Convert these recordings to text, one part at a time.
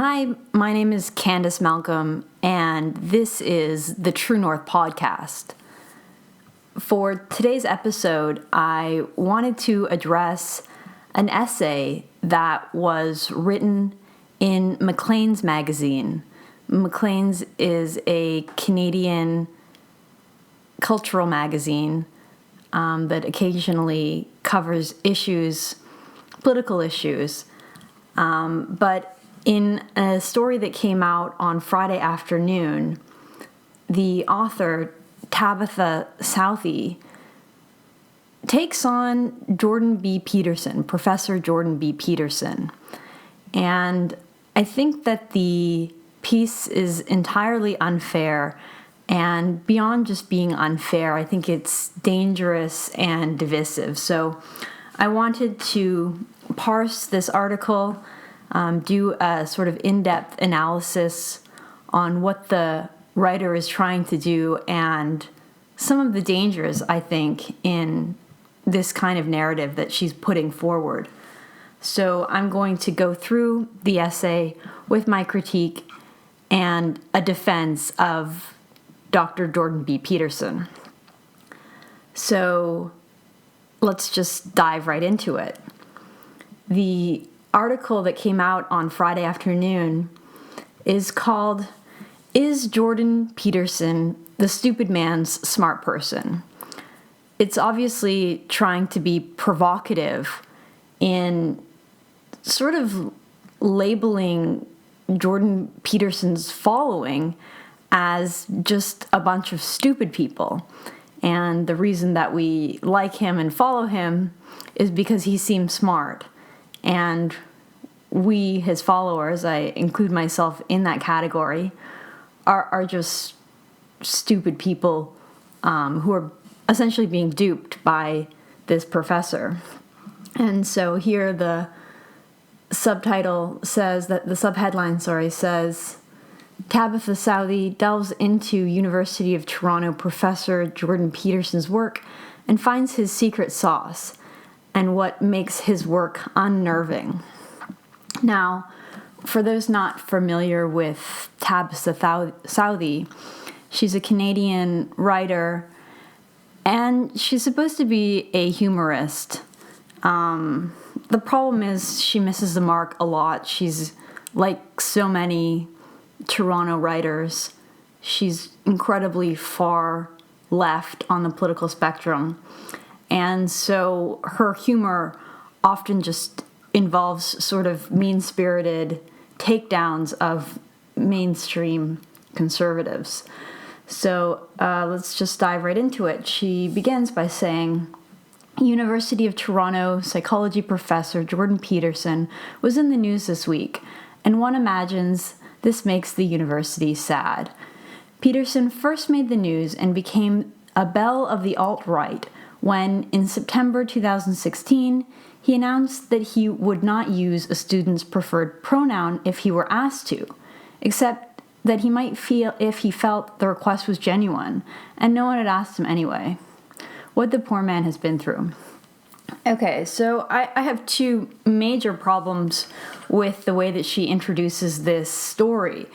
Hi, my name is Candace Malcolm, and this is the True North podcast. For today's episode, I wanted to address an essay that was written in Maclean's magazine. Maclean's is a Canadian cultural magazine that occasionally covers political issues, but in a story that came out on Friday afternoon, the author, Tabitha Southey, takes on Professor Jordan B. Peterson. And I think that the piece is entirely unfair, and beyond just being unfair, I think it's dangerous and divisive. So I wanted to parse this article, do a sort of in-depth analysis on what the writer is trying to do and some of the dangers, I think, in this kind of narrative that she's putting forward. So I'm going to go through the essay with my critique and a defense of Dr. Jordan B. Peterson. So let's just dive right into it. The article that came out on Friday afternoon is called, "Is Jordan Peterson the Stupid Man's Smart Person?" It's obviously trying to be provocative in sort of labeling Jordan Peterson's following as just a bunch of stupid people. And the reason that we like him and follow him is because he seems smart. And we, his followers, I include myself in that category, are just stupid people who are essentially being duped by this professor. And so here the subheadline says, Tabitha Southey delves into University of Toronto Professor Jordan Peterson's work and finds his secret sauce and what makes his work unnerving. Now, for those not familiar with Tabitha Southey, she's a Canadian writer, and she's supposed to be a humorist. The problem is she misses the mark a lot. She's like so many Toronto writers. She's incredibly far left on the political spectrum. And so her humor often just involves sort of mean-spirited takedowns of mainstream conservatives. So let's just dive right into it. She begins by saying, University of Toronto psychology professor Jordan Peterson was in the news this week, and one imagines this makes the university sad. Peterson first made the news and became a belle of the alt-right when, in September 2016, he announced that he would not use a student's preferred pronoun if he were asked to, except that he might feel if he felt the request was genuine, and no one had asked him anyway. What the poor man has been through. Okay, so I have two major problems with the way that she introduces this story.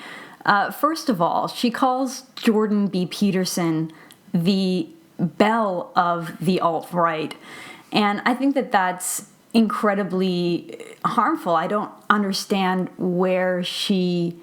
First of all, she calls Jordan B. Peterson the belle of the alt-right, and I think that that's incredibly harmful. I don't understand where she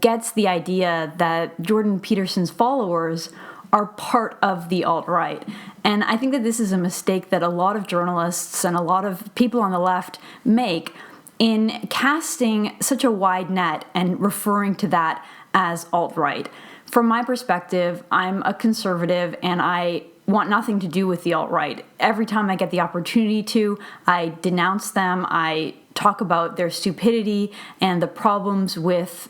gets the idea that Jordan Peterson's followers are part of the alt-right. And I think that this is a mistake that a lot of journalists and a lot of people on the left make in casting such a wide net and referring to that as alt-right. From my perspective, I'm a conservative and I want nothing to do with the alt-right. Every time I get the opportunity to, I denounce them, I talk about their stupidity and the problems with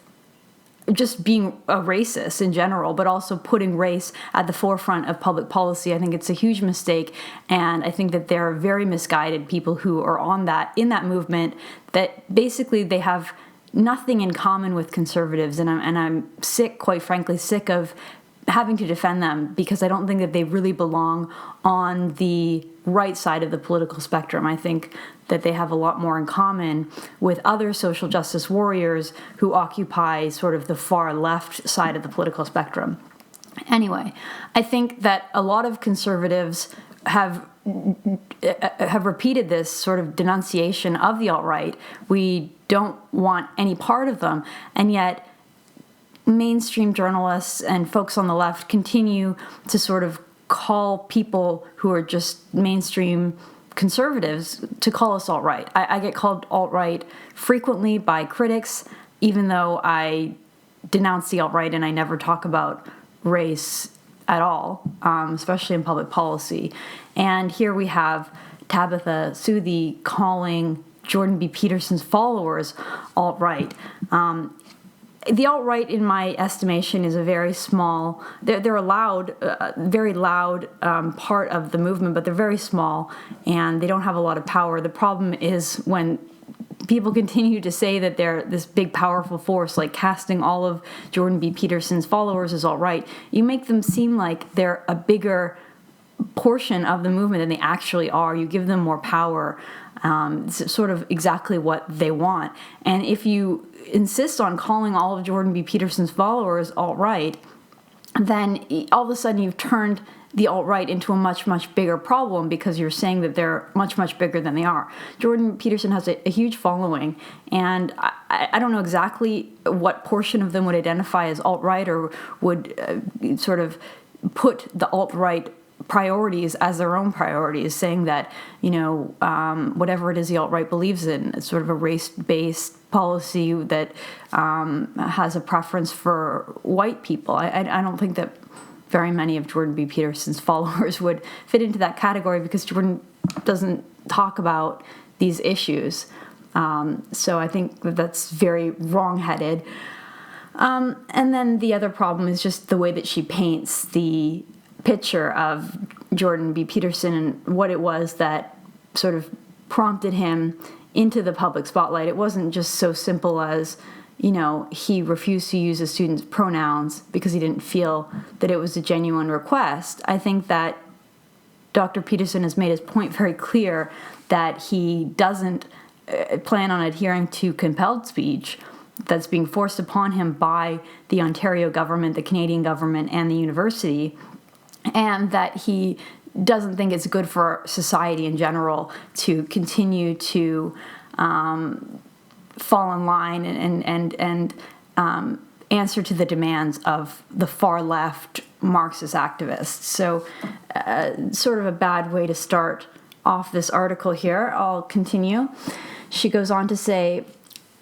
just being a racist in general, but also putting race at the forefront of public policy. I think it's a huge mistake, and I think that there are very misguided people who are in that movement that basically they have nothing in common with conservatives, and I'm sick, quite frankly, sick of having to defend them because I don't think that they really belong on the right side of the political spectrum. I think that they have a lot more in common with other social justice warriors who occupy sort of the far left side of the political spectrum. Anyway, I think that a lot of conservatives have repeated this sort of denunciation of the alt-right. We don't want any part of them, and yet mainstream journalists and folks on the left continue to sort of call people who are just mainstream conservatives to call us alt-right. I get called alt-right frequently by critics, even though I denounce the alt-right and I never talk about race at all, especially in public policy. And here we have Tabitha Southey calling Jordan B. Peterson's followers alt-right. The alt-right, in my estimation, is a very small, they're a loud, very loud part of the movement, but they're very small and they don't have a lot of power. The problem is when people continue to say that they're this big, powerful force, like casting all of Jordan B. Peterson's followers as alt-right, you make them seem like they're a bigger portion of the movement than they actually are. You give them more power. It's sort of exactly what they want. And if you insist on calling all of Jordan B. Peterson's followers alt-right, then all of a sudden you've turned the alt-right into a much, much bigger problem because you're saying that they're much, much bigger than they are. Jordan Peterson has a huge following, and I don't know exactly what portion of them would identify as alt-right or would sort of put the alt-right priorities as their own priorities, saying that, whatever it is the alt-right believes in, it's sort of a race-based policy that has a preference for white people. I don't think that very many of Jordan B. Peterson's followers would fit into that category because Jordan doesn't talk about these issues. So I think that's very wrong-headed. And then the other problem is just the way that she paints the picture of Jordan B. Peterson and what it was that sort of prompted him into the public spotlight. It wasn't just so simple as, he refused to use a student's pronouns because he didn't feel that it was a genuine request. I think that Dr. Peterson has made his point very clear that he doesn't plan on adhering to compelled speech that's being forced upon him by the Ontario government, the Canadian government, and the university, and that he doesn't think it's good for society in general to continue to fall in line and answer to the demands of the far left Marxist activists. So sort of a bad way to start off this article here. I'll continue. She goes on to say,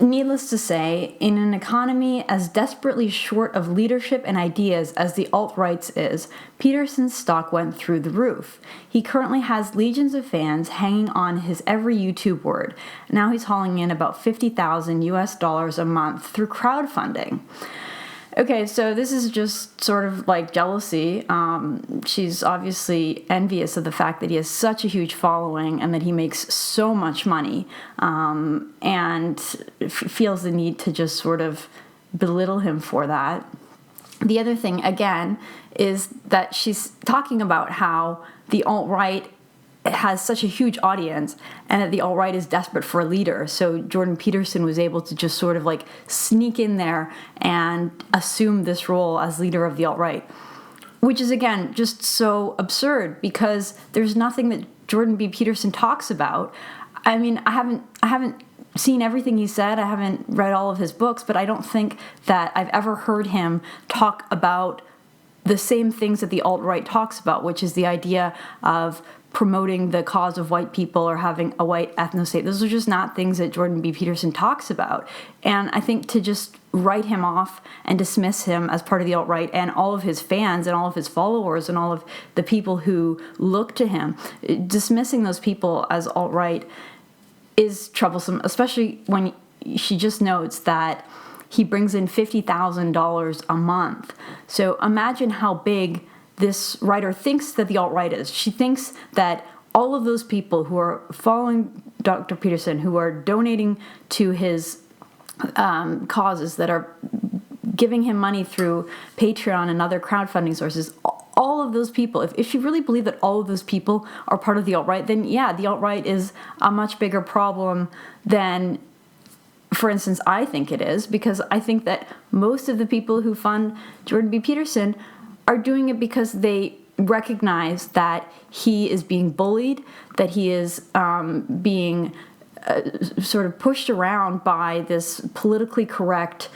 needless to say, in an economy as desperately short of leadership and ideas as the alt-right's is, Peterson's stock went through the roof. He currently has legions of fans hanging on his every YouTube word. Now he's hauling in about $50,000 a month through crowdfunding. Okay, so this is just sort of like jealousy. She's obviously envious of the fact that he has such a huge following and that he makes so much money, and feels the need to just sort of belittle him for that. The other thing, again, is that she's talking about how the alt-right has such a huge audience and that the alt-right is desperate for a leader. So Jordan Peterson was able to just sort of like sneak in there and assume this role as leader of the alt-right, which is, again, just so absurd because there's nothing that Jordan B. Peterson talks about. I mean, I haven't seen everything he said. I haven't read all of his books, but I don't think that I've ever heard him talk about the same things that the alt-right talks about, which is the idea of promoting the cause of white people or having a white ethno-state. Those are just not things that Jordan B. Peterson talks about. And I think to just write him off and dismiss him as part of the alt-right and all of his fans and all of his followers and all of the people who look to him, dismissing those people as alt-right is troublesome, especially when she just notes that he brings in $50,000 a month. So imagine how big this writer thinks that the alt-right is. She thinks that all of those people who are following Dr. Peterson, who are donating to his causes that are giving him money through Patreon and other crowdfunding sources, all of those people, if you really believe that all of those people are part of the alt-right, then yeah, the alt-right is a much bigger problem than, for instance, I think it is, because I think that most of the people who fund Jordan B. Peterson are doing it because they recognize that he is being bullied, that he is being sort of pushed around by this politically correct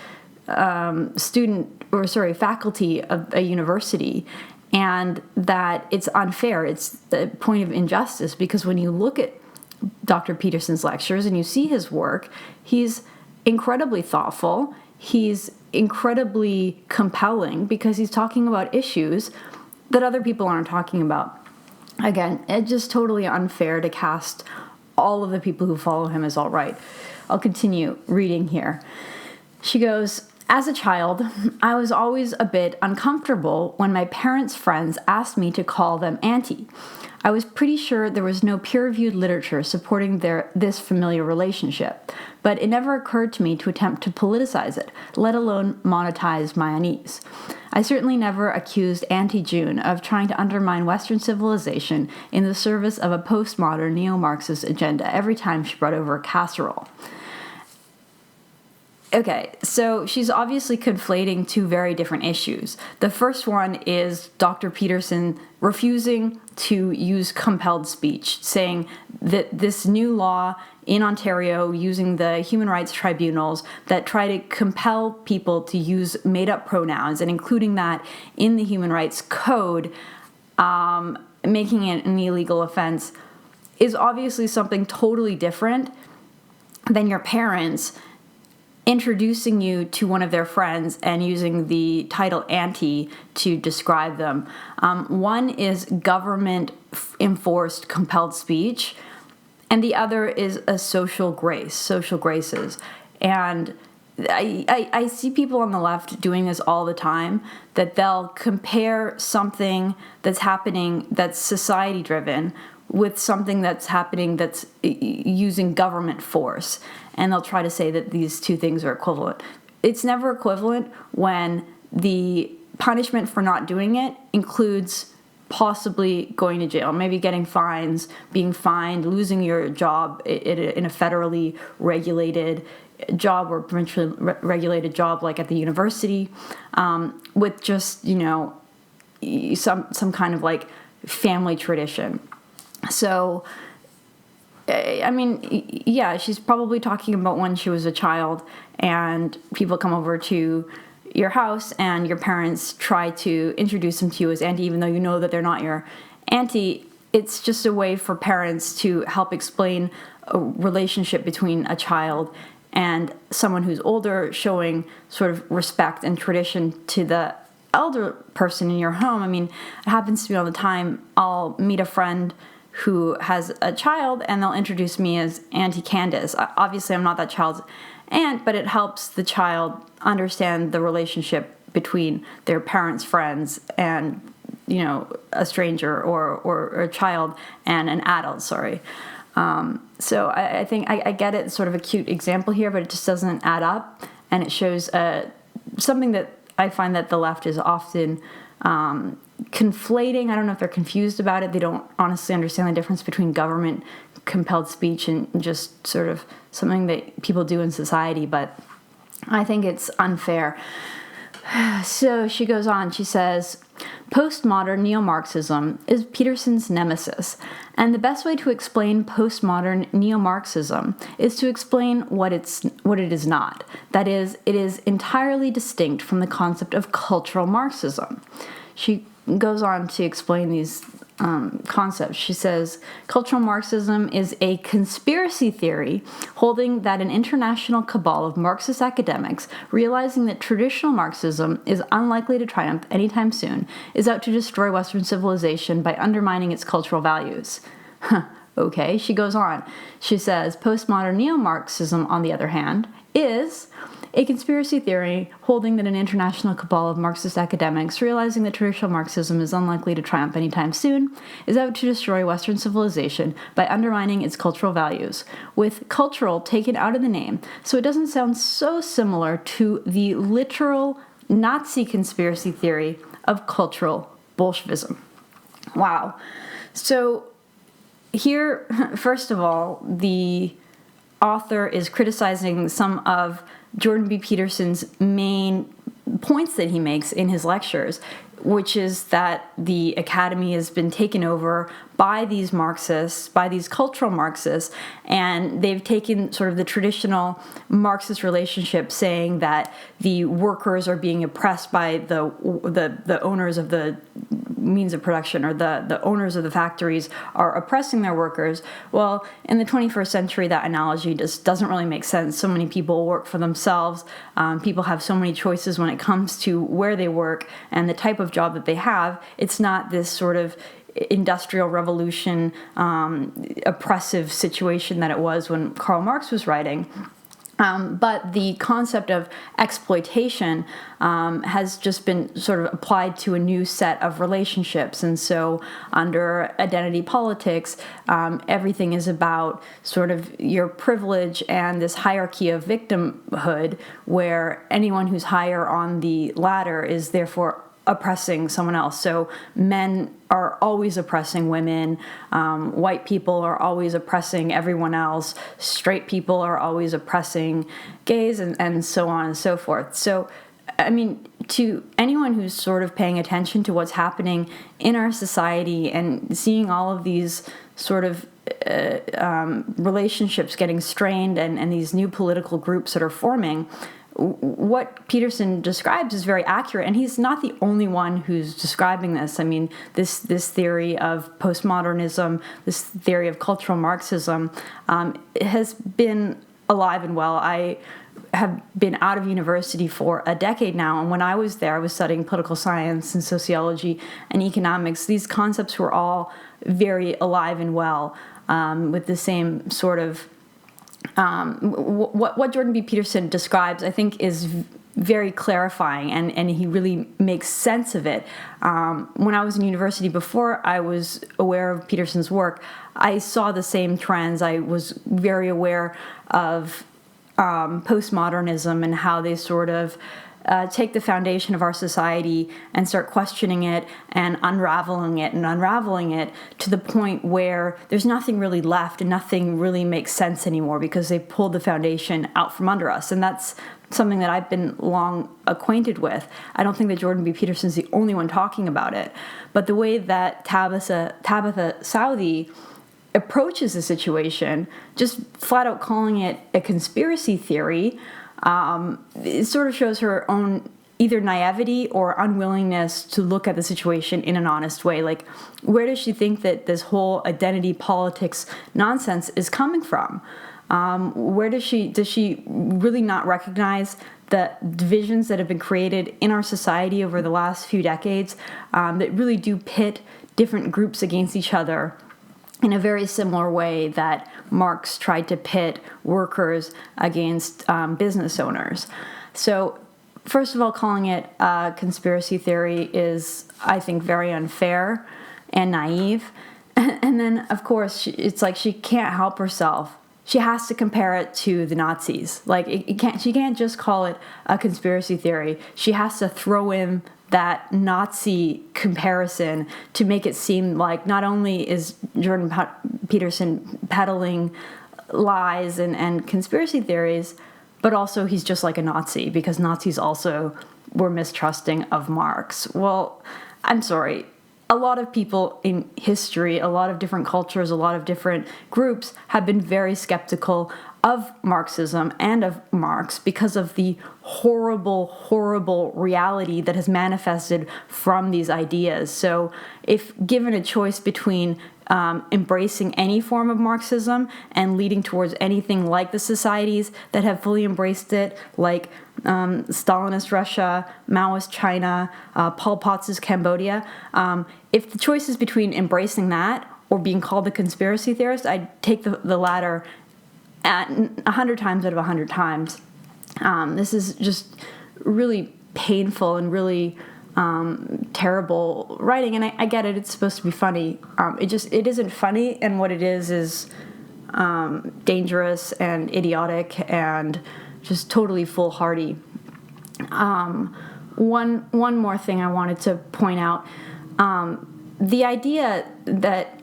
faculty of a university, and that it's unfair. It's the point of injustice, because when you look at Dr. Peterson's lectures and you see his work, he's incredibly thoughtful, he's incredibly compelling, because he's talking about issues that other people aren't talking about. Again, it's just totally unfair to cast all of the people who follow him as alt-right. I'll continue reading here. She goes, as a child, I was always a bit uncomfortable when my parents' friends asked me to call them auntie. I was pretty sure there was no peer-reviewed literature supporting this familiar relationship, but it never occurred to me to attempt to politicize it, let alone monetize my unease. I certainly never accused Auntie June of trying to undermine Western civilization in the service of a postmodern neo-Marxist agenda every time she brought over a casserole. Okay, so she's obviously conflating two very different issues. The first one is Dr. Peterson refusing to use compelled speech, saying that this new law in Ontario, using the human rights tribunals that try to compel people to use made-up pronouns, and including that in the human rights code, making it an illegal offense, is obviously something totally different than your parents introducing you to one of their friends and using the title auntie to describe them. One is government-enforced compelled speech, and the other is a social graces. And I see people on the left doing this all the time, that they'll compare something that's happening that's society-driven with something that's happening that's using government force. And they'll try to say that these two things are equivalent. It's never equivalent when the punishment for not doing it includes possibly going to jail, maybe getting fines, being fined, losing your job in a federally regulated job or provincially regulated job like at the university, with just, some kind of like family tradition. So, I mean, yeah, she's probably talking about when she was a child and people come over to your house and your parents try to introduce them to you as auntie, even though you know that they're not your auntie. It's just a way for parents to help explain a relationship between a child and someone who's older, showing sort of respect and tradition to the elder person in your home. I mean, it happens to me all the time. I'll meet a friend who has a child and they'll introduce me as Auntie Candace. Obviously, I'm not that child's aunt, but it helps the child understand the relationship between their parents' friends and, a stranger or a child and an adult, So I think I get it, sort of a cute example here, but it just doesn't add up. And it shows something that I find that the left is often conflating. I don't know if they're confused about it. They don't honestly understand the difference between government compelled speech and just sort of something that people do in society, but I think it's unfair. So she goes on, she says, postmodern neo-Marxism is Peterson's nemesis, and the best way to explain postmodern neo-Marxism is to explain what it is not. That is, it is entirely distinct from the concept of cultural Marxism. She goes on to explain these concepts. She says, cultural Marxism is a conspiracy theory holding that an international cabal of Marxist academics, realizing that traditional Marxism is unlikely to triumph anytime soon, is out to destroy Western civilization by undermining its cultural values. Okay, she goes on. She says, postmodern neo-Marxism, on the other hand, is a conspiracy theory holding that an international cabal of Marxist academics, realizing that traditional Marxism is unlikely to triumph anytime soon, is out to destroy Western civilization by undermining its cultural values, with cultural taken out of the name, so it doesn't sound so similar to the literal Nazi conspiracy theory of cultural Bolshevism. Wow. So here, first of all, the author is criticizing some of Jordan B. Peterson's main points that he makes in his lectures, which is that the academy has been taken over by these Marxists, by these cultural Marxists, and they've taken sort of the traditional Marxist relationship, saying that the workers are being oppressed by the owners of the means of production, or the owners of the factories are oppressing their workers. Well, in the 21st century, that analogy just doesn't really make sense. So many people work for themselves. People have so many choices when it comes to where they work and the type of job that they have. It's not this sort of industrial revolution, oppressive situation that it was when Karl Marx was writing. But the concept of exploitation has just been sort of applied to a new set of relationships. And so under identity politics, everything is about sort of your privilege and this hierarchy of victimhood, where anyone who's higher on the ladder is therefore oppressing someone else. So men are always oppressing women, white people are always oppressing everyone else, straight people are always oppressing gays, and so on and so forth. So, I mean, to anyone who's sort of paying attention to what's happening in our society and seeing all of these sort of relationships getting strained and these new political groups that are forming, what Peterson describes is very accurate, and he's not the only one who's describing this. I mean, this theory of postmodernism, this theory of cultural Marxism, has been alive and well. I have been out of university for a decade now, and when I was there, I was studying political science and sociology and economics. These concepts were all very alive and well, with the same sort of what Jordan B. Peterson describes, I think, is very clarifying, and he really makes sense of it. When I was in university, before I was aware of Peterson's work, I saw the same trends. I was very aware of postmodernism and how they sort of take the foundation of our society and start questioning it and unraveling it to the point where there's nothing really left and nothing really makes sense anymore, because they pulled the foundation out from under us. And that's something that I've been long acquainted with. I don't think that Jordan B. Peterson's the only one talking about it, but the way that Tabitha Southey approaches the situation, just flat out calling it a conspiracy theory, it sort of shows her own either naivety or unwillingness to look at the situation in an honest way. Like, where does she think that this whole identity politics nonsense is coming from? Where does she really not recognize the divisions that have been created in our society over the last few decades, that really do pit different groups against each other in a very similar way that Marx tried to pit workers against business owners? So, first of all, calling it a conspiracy theory is, I think, very unfair and naive. And then, of course, it's like she can't help herself. She has to compare it to the Nazis. Like, she can't just call it a conspiracy theory. She has to throw in that Nazi comparison to make it seem like not only is Jordan Peterson peddling lies and conspiracy theories, but also he's just like a Nazi, because Nazis also were mistrusting of Marx. Well, I'm sorry. A lot of people in history, a lot of different cultures, a lot of different groups have been very skeptical of Marxism and of Marx because of the horrible, horrible reality that has manifested from these ideas. So if given a choice between embracing any form of Marxism and leading towards anything like the societies that have fully embraced it, like Stalinist Russia, Maoist China, Pol Pot's Cambodia, if the choice is between embracing that or being called a conspiracy theorist, I'd take the latter at 100 times out of 100 times. This is just really painful and really terrible writing, and I get it. It's supposed to be funny. It isn't funny, and what it is dangerous and idiotic and just totally foolhardy. one more thing I wanted to point out. The idea that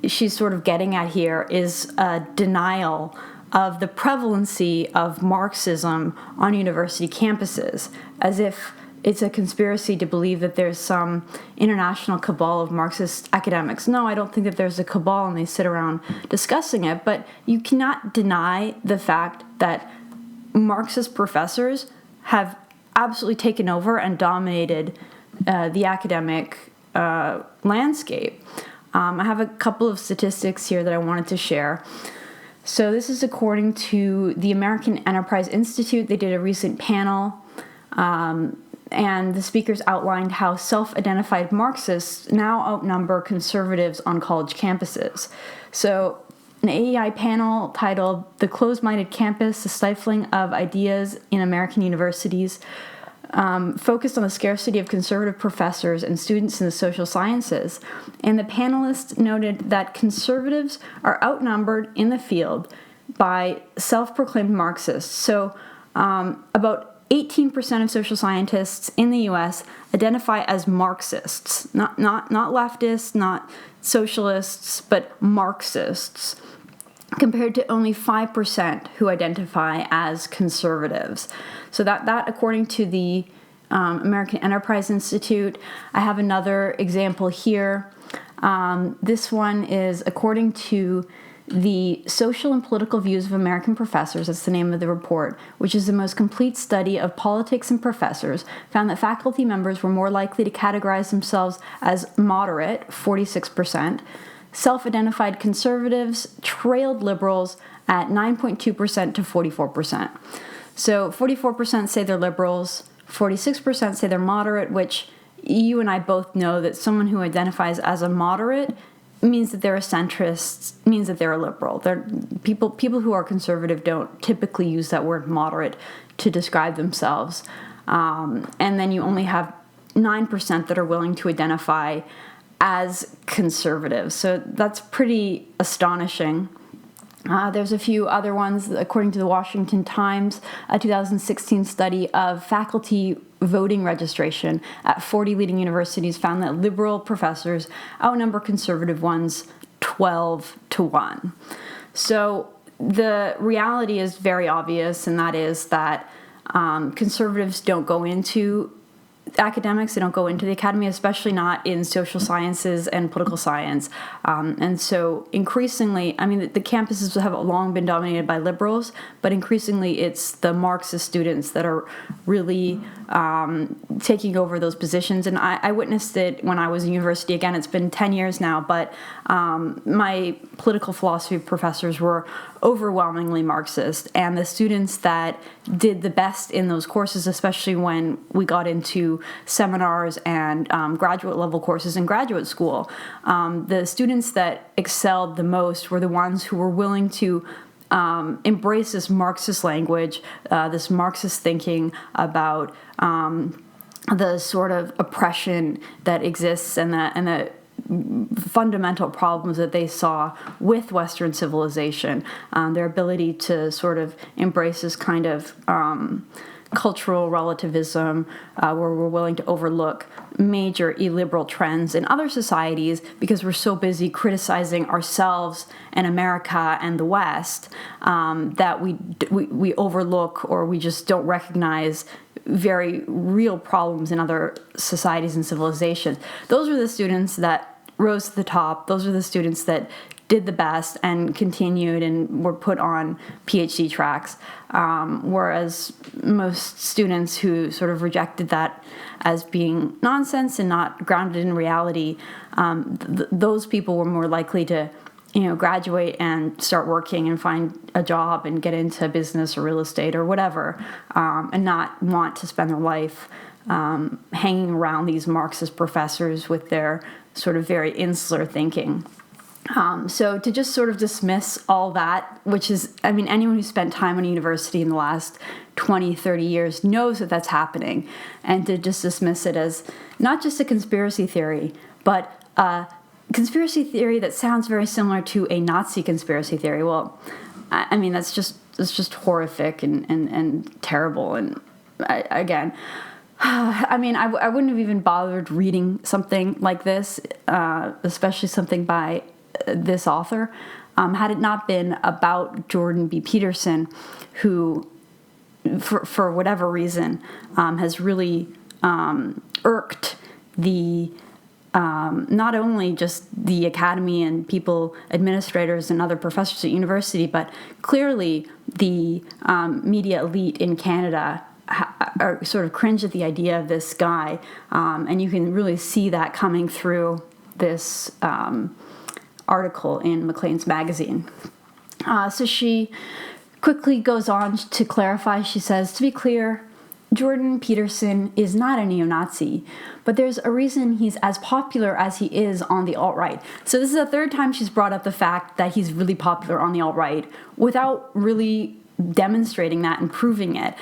she's sort of getting at here is a denial of the prevalency of Marxism on university campuses, as if it's a conspiracy to believe that there's some international cabal of Marxist academics. No, I don't think that there's a cabal and they sit around discussing it, but you cannot deny the fact that Marxist professors have absolutely taken over and dominated the academic landscape. I have a couple of statistics here that I wanted to share. So this is according to the American Enterprise Institute. They did a recent panel, and the speakers outlined how self-identified Marxists now outnumber conservatives on college campuses. So an AEI panel titled "The Closed-Minded Campus, the Stifling of Ideas in American Universities" focused on the scarcity of conservative professors and students in the social sciences. And the panelists noted that conservatives are outnumbered in the field by self-proclaimed Marxists. So about 18% of social scientists in the U.S. identify as Marxists, not leftists, not socialists, but Marxists, compared to only 5% who identify as conservatives. So that according to the American Enterprise Institute. I have another example here. This one is according to the Social and Political Views of American Professors, that's the name of the report, which is the most complete study of politics and professors, found that faculty members were more likely to categorize themselves as moderate, 46%. Self-identified conservatives trailed liberals at 9.2% to 44%. So 44% say they're liberals, 46% say they're moderate, which you and I both know that someone who identifies as a moderate means that they're a centrist, means that they're a liberal. People who are conservative don't typically use that word moderate to describe themselves. And then you only have 9% that are willing to identify as conservatives. So that's pretty astonishing. There's a few other ones. According to the Washington Times, a 2016 study of faculty voting registration at 40 leading universities found that liberal professors outnumber conservative ones 12-1. So the reality is very obvious, and that is that conservatives don't go into academics, they don't go into the academy, especially not in social sciences and political science. And so increasingly, I mean, the campuses have long been dominated by liberals, but increasingly it's the Marxist students that are really taking over those positions. And I witnessed it when I was in university. Again, it's been 10 years now, but my political philosophy professors were overwhelmingly Marxist, and the students that did the best in those courses, especially when we got into seminars and graduate level courses in graduate school, the students that excelled the most were the ones who were willing to embrace this Marxist language, this Marxist thinking about the sort of oppression that exists and the fundamental problems that they saw with Western civilization, their ability to sort of embrace this kind of cultural relativism where we're willing to overlook major illiberal trends in other societies because we're so busy criticizing ourselves and America and the West that we overlook or we just don't recognize very real problems in other societies and civilizations. Those are the students that rose to the top. Those are the students that did the best and continued and were put on PhD tracks, whereas most students who sort of rejected that as being nonsense and not grounded in reality, those people were more likely to graduate and start working and find a job and get into business or real estate or whatever, and not want to spend their life hanging around these Marxist professors with their sort of very insular thinking. So to just sort of dismiss all that, which is, I mean, anyone who spent time in a university in the last 20, 30 years knows that that's happening, and to just dismiss it as not just a conspiracy theory, but a conspiracy theory that sounds very similar to a Nazi conspiracy theory. Well, I mean, it's just horrific and terrible. And again, I mean, I wouldn't have even bothered reading something like this, especially something by this author, had it not been about Jordan B. Peterson, who, for whatever reason, has really irked the not only just the academy and people, administrators and other professors at university, but clearly the media elite in Canada are sort of cringe at the idea of this guy, and you can really see that coming through this article in Maclean's magazine. So she quickly goes on to clarify. She says, to be clear, Jordan Peterson is not a neo-Nazi, but there's a reason he's as popular as he is on the alt-right. So this is the third time she's brought up the fact that he's really popular on the alt-right without really demonstrating that and proving it.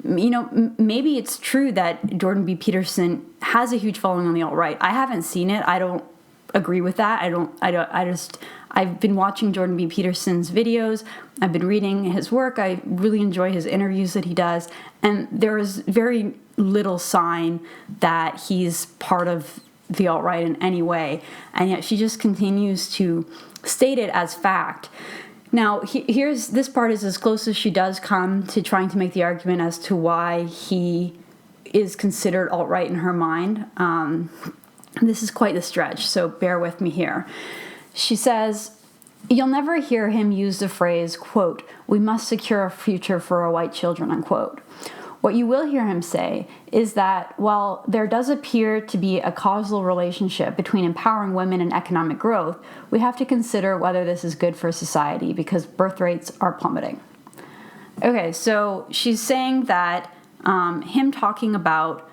Maybe it's true that Jordan B. Peterson has a huge following on the alt-right. I haven't seen it. I don't agree with that. I've been watching Jordan B. Peterson's videos. I've been reading his work. I really enjoy his interviews that he does. And there is very little sign that he's part of the alt-right in any way. And yet she just continues to state it as fact. Now, here's this part is as close as she does come to trying to make the argument as to why he is considered alt-right in her mind. This is quite the stretch, so bear with me here. She says, you'll never hear him use the phrase, quote, we must secure a future for our white children, unquote. What you will hear him say is that while there does appear to be a causal relationship between empowering women and economic growth, we have to consider whether this is good for society because birth rates are plummeting. Okay, so she's saying that him talking about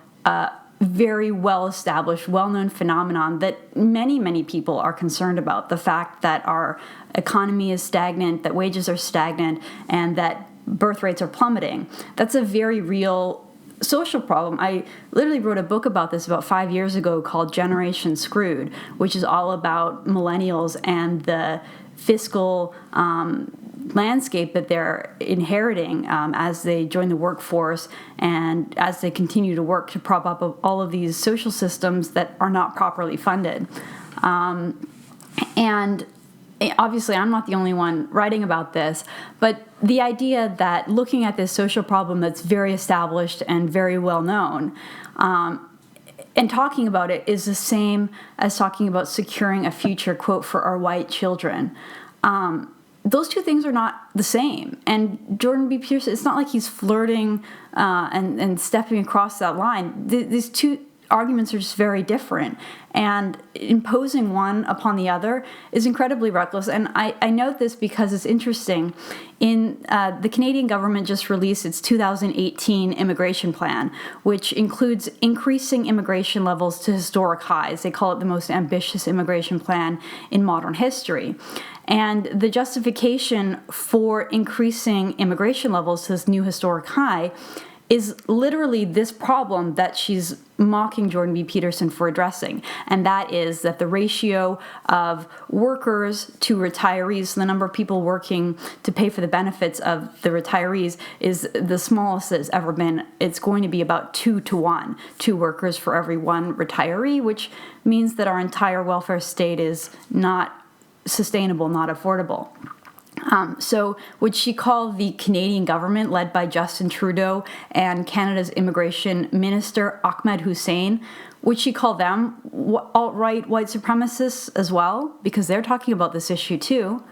very well-established, well-known phenomenon that many, many people are concerned about, the fact that our economy is stagnant, that wages are stagnant, and that birth rates are plummeting. That's a very real social problem. I literally wrote a book about this about 5 years ago called Generation Screwed, which is all about millennials and the fiscal landscape that they're inheriting as they join the workforce and as they continue to work to prop up all of these social systems that are not properly funded. And obviously, I'm not the only one writing about this, but the idea that looking at this social problem that's very established and very well known, and talking about it is the same as talking about securing a future, quote, for our white children. Those two things are not the same. And Jordan B. Peterson, it's not like he's flirting and stepping across that line. These two arguments are just very different. And imposing one upon the other is incredibly reckless. And I note this because it's interesting. The Canadian government just released its 2018 immigration plan, which includes increasing immigration levels to historic highs. They call it the most ambitious immigration plan in modern history. And the justification for increasing immigration levels to this new historic high is literally this problem that she's mocking Jordan B. Peterson for addressing. And that is that the ratio of workers to retirees, the number of people working to pay for the benefits of the retirees, is the smallest it's ever been. It's going to be about 2 to 1, 2 workers for every 1 retiree, which means that our entire welfare state is not sustainable, not affordable. So would she call the Canadian government, led by Justin Trudeau, and Canada's immigration minister, Ahmed Hussein, would she call them alt-right white supremacists as well? Because they're talking about this issue too.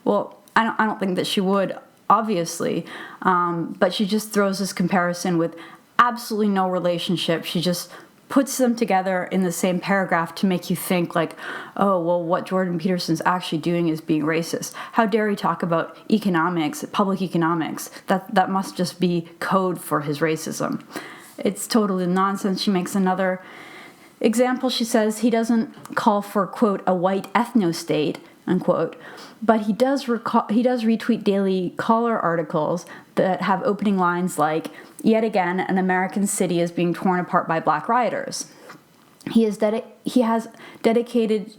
Well, I don't think that she would, obviously, but she just throws this comparison with absolutely no relationship. She just puts them together in the same paragraph to make you think like, oh, well, what Jordan Peterson's actually doing is being racist. How dare he talk about economics, public economics? That must just be code for his racism. It's totally nonsense. She makes another example. She says he doesn't call for, quote, a white ethno-state, unquote, but he does retweet Daily Caller articles that have opening lines like, yet again, an American city is being torn apart by black rioters. He has dedicated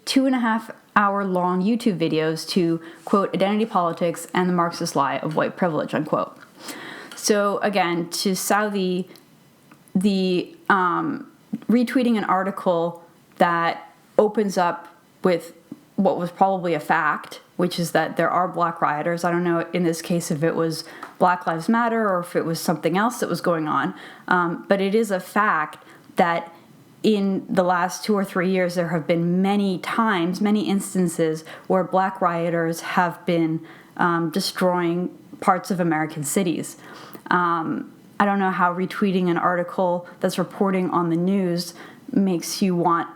2.5-hour-long YouTube videos to, quote, identity politics and the Marxist lie of white privilege, unquote. So again, to Southey, the retweeting an article that opens up with what was probably a fact, which is that there are black rioters. I don't know in this case if it was Black Lives Matter or if it was something else that was going on, but it is a fact that in the last 2 or 3 years there have been many instances where black rioters have been destroying parts of American cities. I don't know how retweeting an article that's reporting on the news makes you a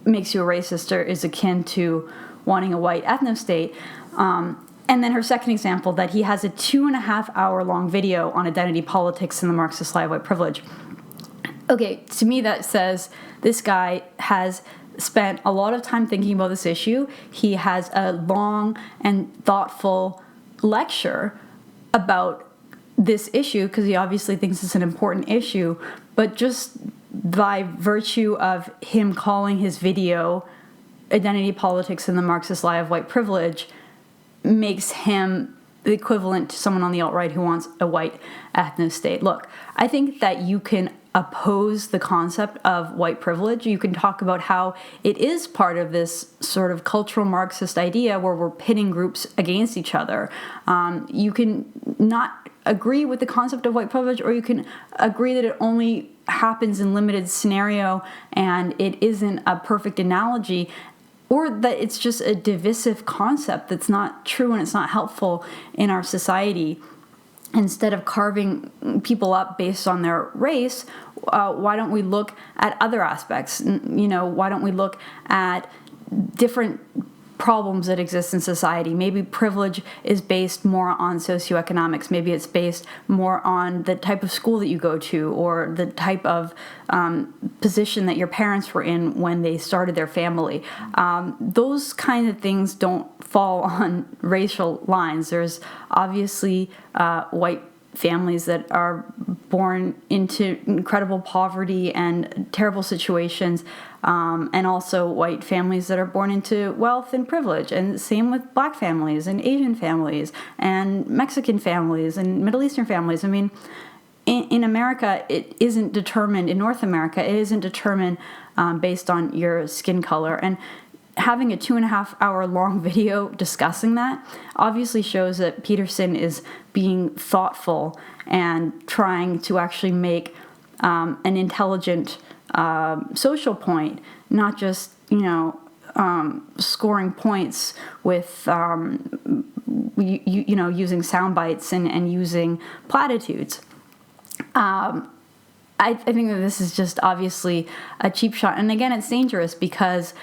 racist or is akin to wanting a white ethno-state. And then her second example, that he has a 2.5 hour long video on identity politics and the Marxist lie of white privilege. Okay, to me that says this guy has spent a lot of time thinking about this issue. He has a long and thoughtful lecture about this issue because he obviously thinks it's an important issue, but just by virtue of him calling his video Identity Politics and the Marxist Lie of White Privilege makes him the equivalent to someone on the alt-right who wants a white ethno-state. Look, I think that you can oppose the concept of white privilege. You can talk about how it is part of this sort of cultural Marxist idea where we're pitting groups against each other. You can not agree with the concept of white privilege, or you can agree that it only happens in limited scenario and it isn't a perfect analogy, or that it's just a divisive concept that's not true and it's not helpful in our society. Instead of carving people up based on their race, why don't we look at other aspects? Why don't we look at different problems that exist in society? Maybe privilege is based more on socioeconomics. Maybe it's based more on the type of school that you go to or the type of position that your parents were in when they started their family. Those kind of things don't fall on racial lines. There's obviously white families that are born into incredible poverty and terrible situations, and also white families that are born into wealth and privilege, and same with black families and Asian families and Mexican families and Middle Eastern families. I mean, in America, it isn't determined, in North America, it isn't determined based on your skin color. And having a 2.5 hour long video discussing that obviously shows that Peterson is being thoughtful and trying to actually make an intelligent social point, not just, scoring points with, using sound bites and using platitudes. I think that this is just obviously a cheap shot. And again, it's dangerous because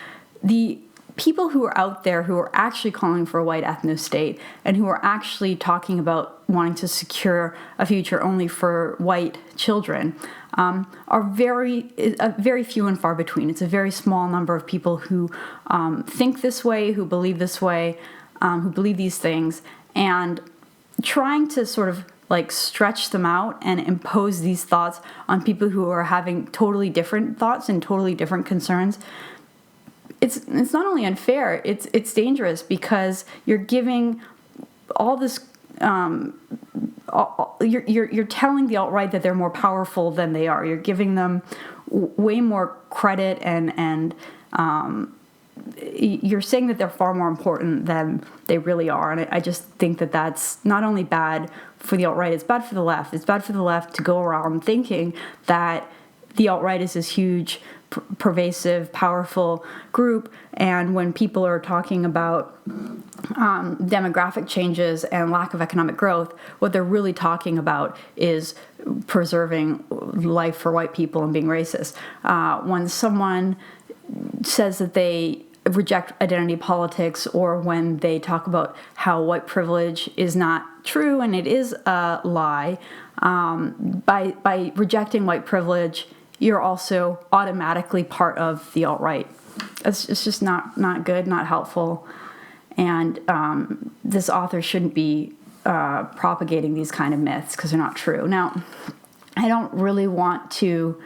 the people who are out there who are actually calling for a white ethno-state and who are actually talking about wanting to secure a future only for white children are very few and far between. It's a very small number of people who think this way, who believe this way, who believe these things, and trying to sort of like stretch them out and impose these thoughts on people who are having totally different thoughts and totally different concerns. It's not only unfair, it's dangerous because you're giving all this you're telling the alt-right that they're more powerful than they are. You're giving them way more credit and you're saying that they're far more important than they really are. And I just think that that's not only bad for the alt-right, it's bad for the left. It's bad for the left to go around thinking that the alt-right is this huge, pervasive, powerful group, and when people are talking about demographic changes and lack of economic growth, what they're really talking about is preserving life for white people and being racist. When someone says that they reject identity politics, or when they talk about how white privilege is not true and it is a lie, by rejecting white privilege, you're also automatically part of the alt-right. It's just not good, not helpful. And this author shouldn't be propagating these kind of myths because they're not true. Now, I don't really want to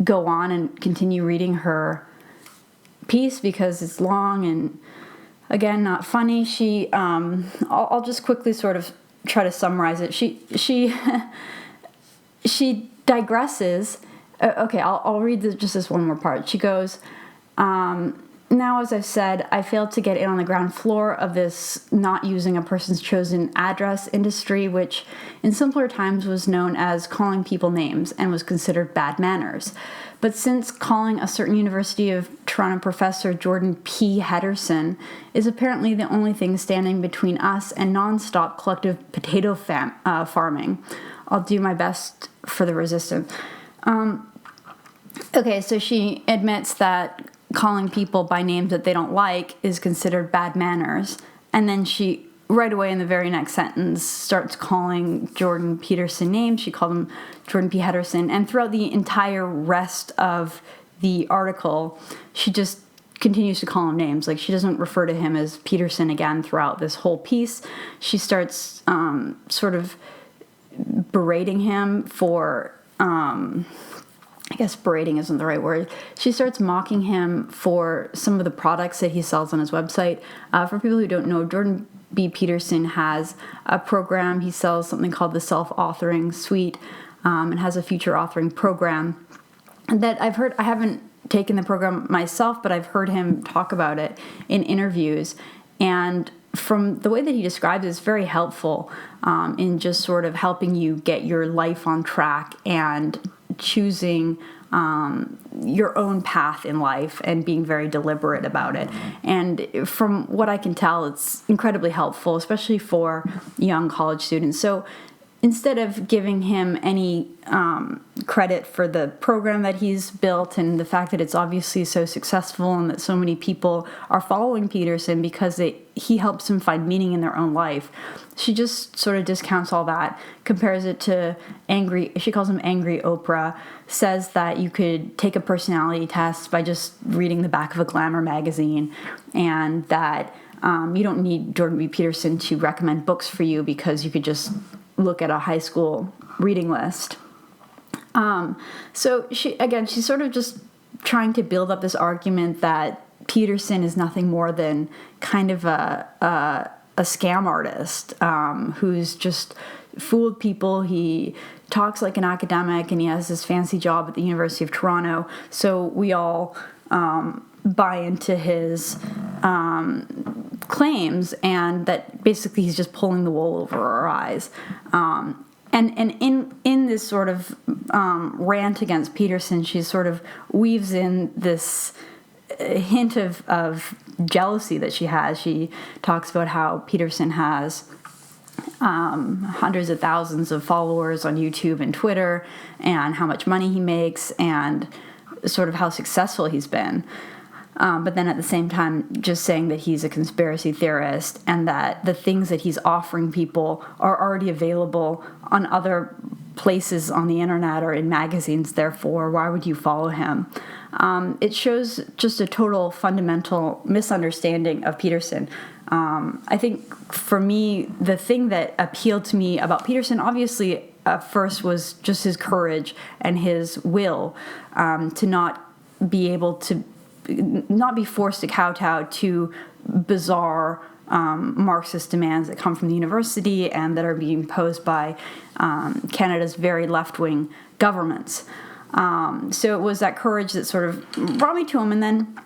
go on and continue reading her piece because it's long and, again, not funny. I'll just quickly sort of try to summarize it. She digresses Okay, I'll read just this one more part. She goes, now, as I've said, I failed to get in on the ground floor of this not using a person's chosen address industry, which in simpler times was known as calling people names and was considered bad manners. But since calling a certain University of Toronto professor Jordan P. Peterson is apparently the only thing standing between us and non-stop collective potato farming, I'll do my best for the resistance. Okay, so she admits that calling people by names that they don't like is considered bad manners. And then she, right away in the very next sentence, starts calling Jordan Peterson names. She called him Jordan P. Peterson. And throughout the entire rest of the article, she just continues to call him names. Like, she doesn't refer to him as Peterson again throughout this whole piece. She starts sort of berating him for... I guess berating isn't the right word. She starts mocking him for some of the products that he sells on his website. For people who don't know, Jordan B. Peterson has a program. He sells something called the Self-Authoring Suite and has a future authoring program that I've heard. I haven't taken the program myself, but I've heard him talk about it in interviews. And from the way that he describes it, it's very helpful in just sort of helping you get your life on track and choosing your own path in life and being very deliberate about it. And from what I can tell, it's incredibly helpful, especially for young college students. So instead of giving him any credit for the program that he's built and the fact that it's obviously so successful and that so many people are following Peterson because he helps them find meaning in their own life, she just sort of discounts all that, compares it to she calls him Angry Oprah, says that you could take a personality test by just reading the back of a Glamour magazine, and that you don't need Jordan B. Peterson to recommend books for you because you could just look at a high school reading list. So she's sort of just trying to build up this argument that Peterson is nothing more than kind of a scam artist who's just fooled people. He talks like an academic and he has this fancy job at the University of Toronto. So we all buy into his claims, and that basically he's just pulling the wool over our eyes. And in this sort of rant against Peterson, she sort of weaves in this hint of jealousy that she has. She talks about how Peterson has hundreds of thousands of followers on YouTube and Twitter, and how much money he makes, and sort of how successful he's been. But then at the same time, just saying that he's a conspiracy theorist and that the things that he's offering people are already available on other places on the internet or in magazines. Therefore, why would you follow him? It shows just a total fundamental misunderstanding of Peterson. I think for me, the thing that appealed to me about Peterson, obviously, at first was just his courage and his will to not be forced to kowtow to bizarre Marxist demands that come from the university and that are being posed by Canada's very left-wing governments. So it was that courage that sort of brought me to him, and then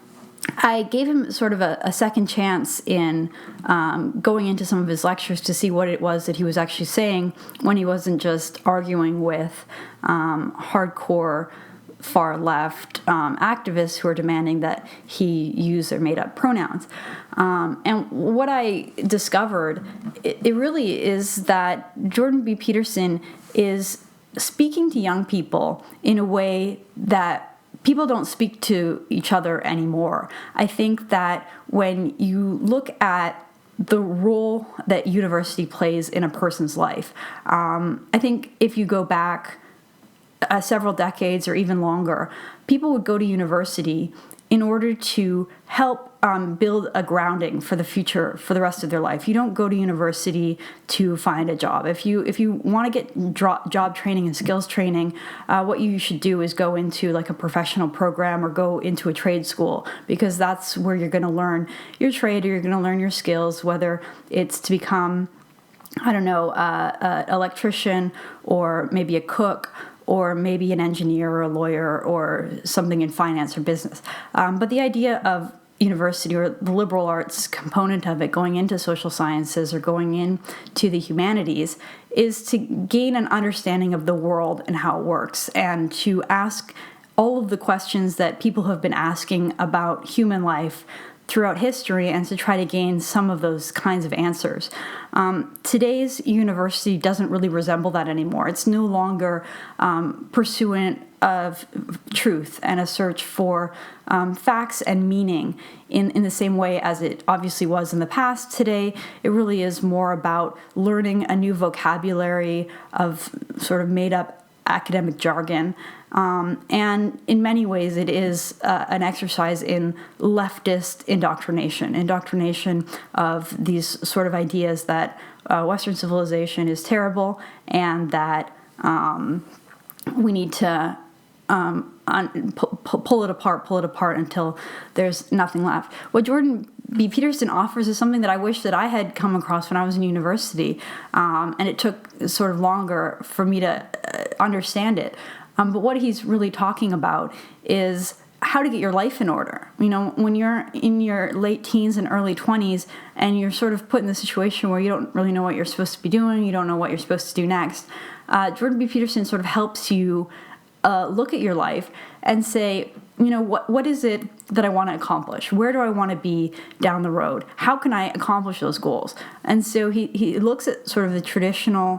I gave him sort of a second chance in going into some of his lectures to see what it was that he was actually saying when he wasn't just arguing with hardcore far left activists who are demanding that he use their made-up pronouns. And what I discovered, it really is that Jordan B. Peterson is speaking to young people in a way that people don't speak to each other anymore. I think that when you look at the role that university plays in a person's life, I think if you go back several decades or even longer, people would go to university in order to help build a grounding for the future, for the rest of their life. You don't go to university to find a job. If you want to get job training and skills training, what you should do is go into like a professional program or go into a trade school, because that's where you're going to learn your trade, or you're going to learn your skills, whether it's to become, I don't know, an electrician or maybe a cook, or maybe an engineer or a lawyer or something in finance or business. But the idea of university or the liberal arts component of it going into social sciences or going into the humanities is to gain an understanding of the world and how it works, and to ask all of the questions that people have been asking about human life throughout history, and to try to gain some of those kinds of answers. Today's university doesn't really resemble that anymore. It's no longer pursuant of truth and a search for facts and meaning in the same way as it obviously was in the past. Today, it really is more about learning a new vocabulary of sort of made-up academic jargon. And in many ways, it is an exercise in leftist indoctrination of these sort of ideas that Western civilization is terrible, and that we need to pull it apart until there's nothing left. What Jordan B. Peterson offers is something that I wish that I had come across when I was in university, and it took sort of longer for me to understand it. But what he's really talking about is how to get your life in order. You know, when you're in your late teens and early 20s and you're sort of put in the situation where you don't really know what you're supposed to be doing, you don't know what you're supposed to do next, Jordan B. Peterson sort of helps you look at your life and say, you know, what is it that I want to accomplish? Where do I want to be down the road? How can I accomplish those goals? And so he looks at sort of the traditional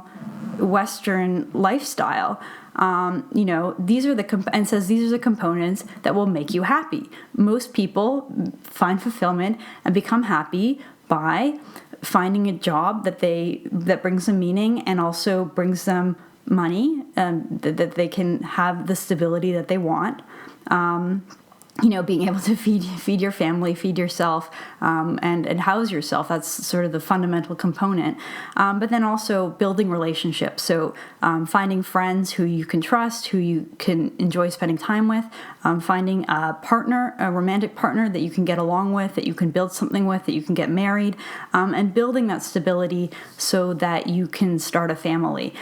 Western lifestyle. You know, these are and says these are the components that will make you happy. Most people find fulfillment and become happy by finding a job that brings them meaning and also brings them money, that they can have the stability that they want. You know, being able to feed your family, feed yourself, and house yourself. That's sort of the fundamental component. But then also building relationships. So finding friends who you can trust, who you can enjoy spending time with, finding a partner, a romantic partner that you can get along with, that you can build something with, that you can get married, and building that stability so that you can start a family.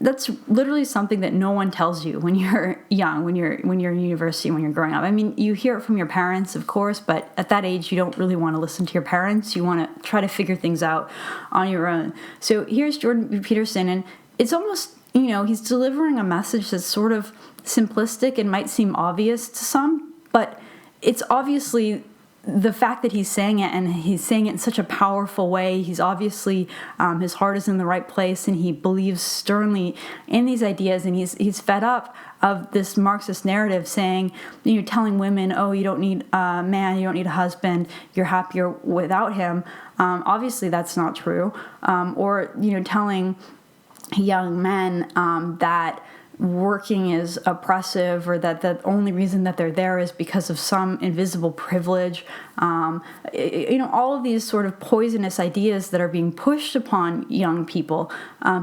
That's literally something that no one tells you when you're young, when you're in university, when you're growing up. I mean, you hear it from your parents, of course, but at that age, you don't really want to listen to your parents. You want to try to figure things out on your own. So here's Jordan B. Peterson, and it's almost, you know, he's delivering a message that's sort of simplistic and might seem obvious to some, but it's obviously the fact that he's saying it, and he's saying it in such a powerful way. He's obviously, his heart is in the right place, and he believes sternly in these ideas, and he's fed up of this Marxist narrative saying, you know, telling women, oh, you don't need a man, you don't need a husband, you're happier without him. Obviously that's not true. Or, you know, telling young men that working is oppressive, or that the only reason that they're there is because of some invisible privilege. You know, all of these sort of poisonous ideas that are being pushed upon young people.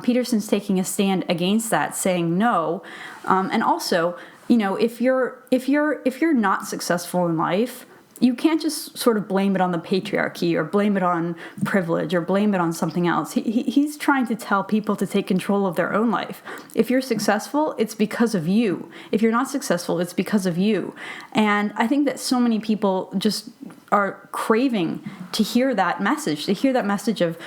Peterson's taking a stand against that, saying no. And also, you know, if you're not successful in life, you can't just sort of blame it on the patriarchy, or blame it on privilege, or blame it on something else. He's trying to tell people to take control of their own life. If you're successful, it's because of you. If you're not successful, it's because of you. And I think that so many people just are craving to hear that message, of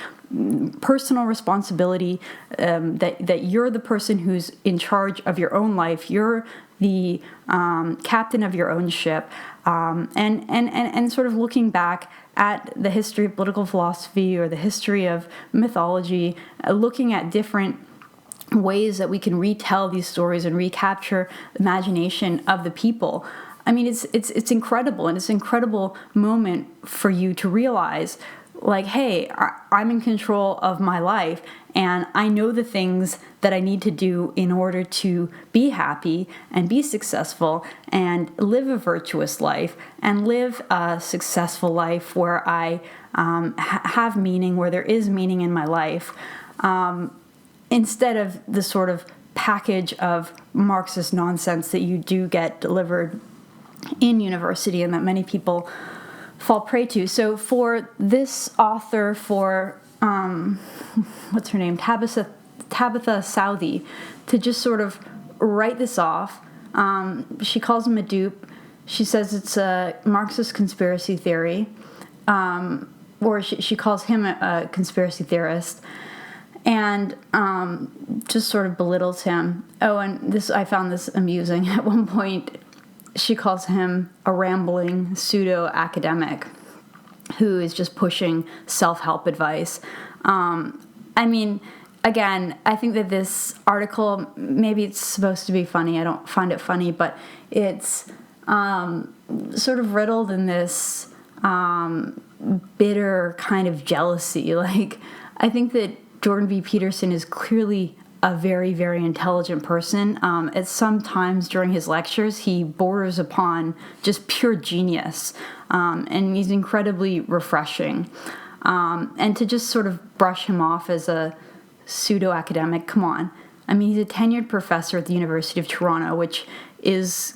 personal responsibility, that you're the person who's in charge of your own life. You're the captain of your own ship, and sort of looking back at the history of political philosophy or the history of mythology, looking at different ways that we can retell these stories and recapture the imagination of the people. I mean, it's incredible, and it's an incredible moment for you to realize, like, hey, I'm in control of my life, and I know the things that I need to do in order to be happy and be successful and live a virtuous life and live a successful life where I have meaning, where there is meaning in my life, instead of the sort of package of Marxist nonsense that you do get delivered in university and that many people fall prey to. So for this author, for what's her name, Tabitha Southey, to just sort of write this off. She calls him a dupe. She says it's a Marxist conspiracy theory, or she calls him a conspiracy theorist, and just sort of belittles him. Oh, and I found this amusing. At one point, she calls him a rambling pseudo-academic who is just pushing self-help advice. I mean, again, I think that this article, maybe it's supposed to be funny. I don't find it funny, but it's sort of riddled in this bitter kind of jealousy. Like, I think that Jordan B. Peterson is clearly a very, very intelligent person. At some times during his lectures, he borders upon just pure genius, and he's incredibly refreshing. And to just sort of brush him off as a pseudo-academic, come on. I mean, he's a tenured professor at the University of Toronto, which is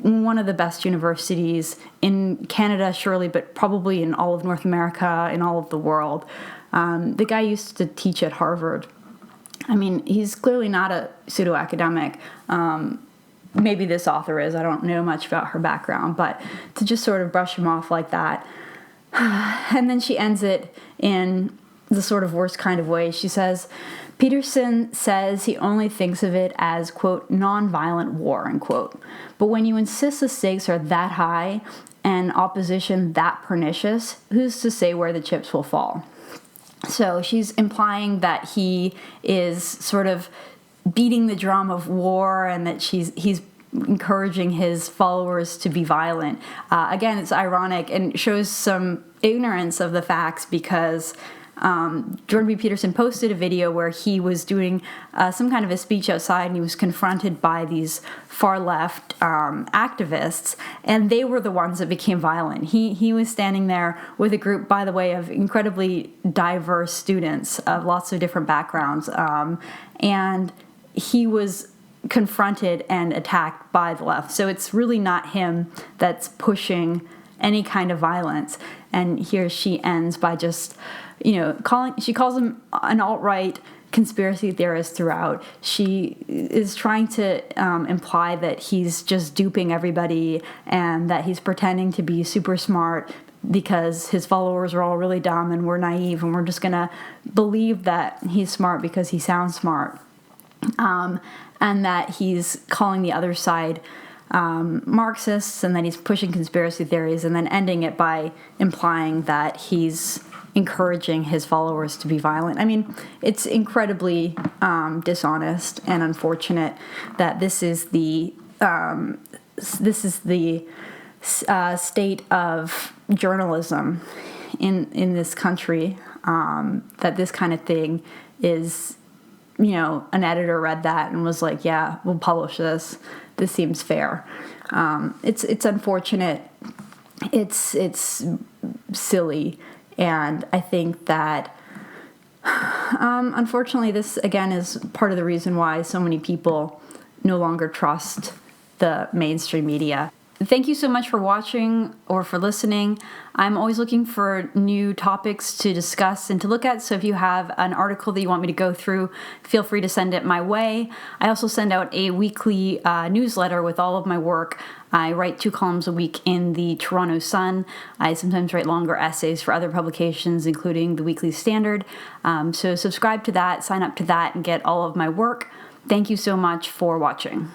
one of the best universities in Canada, surely, but probably in all of North America, in all of the world. The guy used to teach at Harvard. I mean, he's clearly not a pseudo-academic. Maybe this author is. I don't know much about her background, but to just sort of brush him off like that. And then she ends it in the sort of worst kind of way. She says, Peterson says he only thinks of it as, quote, nonviolent war, unquote. But when you insist the stakes are that high and opposition that pernicious, who's to say where the chips will fall? So she's implying that he is sort of beating the drum of war and that he's encouraging his followers to be violent. Again, it's ironic and shows some ignorance of the facts because Jordan B. Peterson posted a video where he was doing some kind of a speech outside and he was confronted by these far-left activists, and they were the ones that became violent. He was standing there with a group, by the way, of incredibly diverse students of lots of different backgrounds, and he was confronted and attacked by the left. So it's really not him that's pushing any kind of violence. And here she ends by just, she calls him an alt-right conspiracy theorist throughout. She is trying to imply that he's just duping everybody and that he's pretending to be super smart because his followers are all really dumb and we're naive and we're just going to believe that he's smart because he sounds smart. And that he's calling the other side Marxists and that he's pushing conspiracy theories, and then ending it by implying that he's encouraging his followers to be violent. I mean, it's incredibly dishonest and unfortunate that this is the state of journalism in this country, that this kind of thing is, an editor read that and was like, yeah, we'll publish this. This seems fair. It's unfortunate. It's silly. And I think that, unfortunately, this, again, is part of the reason why so many people no longer trust the mainstream media. Thank you so much for watching or for listening. I'm always looking for new topics to discuss and to look at, so if you have an article that you want me to go through, feel free to send it my way. I also send out a weekly newsletter with all of my work. I write 2 columns a week in the Toronto Sun. I sometimes write longer essays for other publications, including the Weekly Standard. So subscribe to that, sign up to that, and get all of my work. Thank you so much for watching.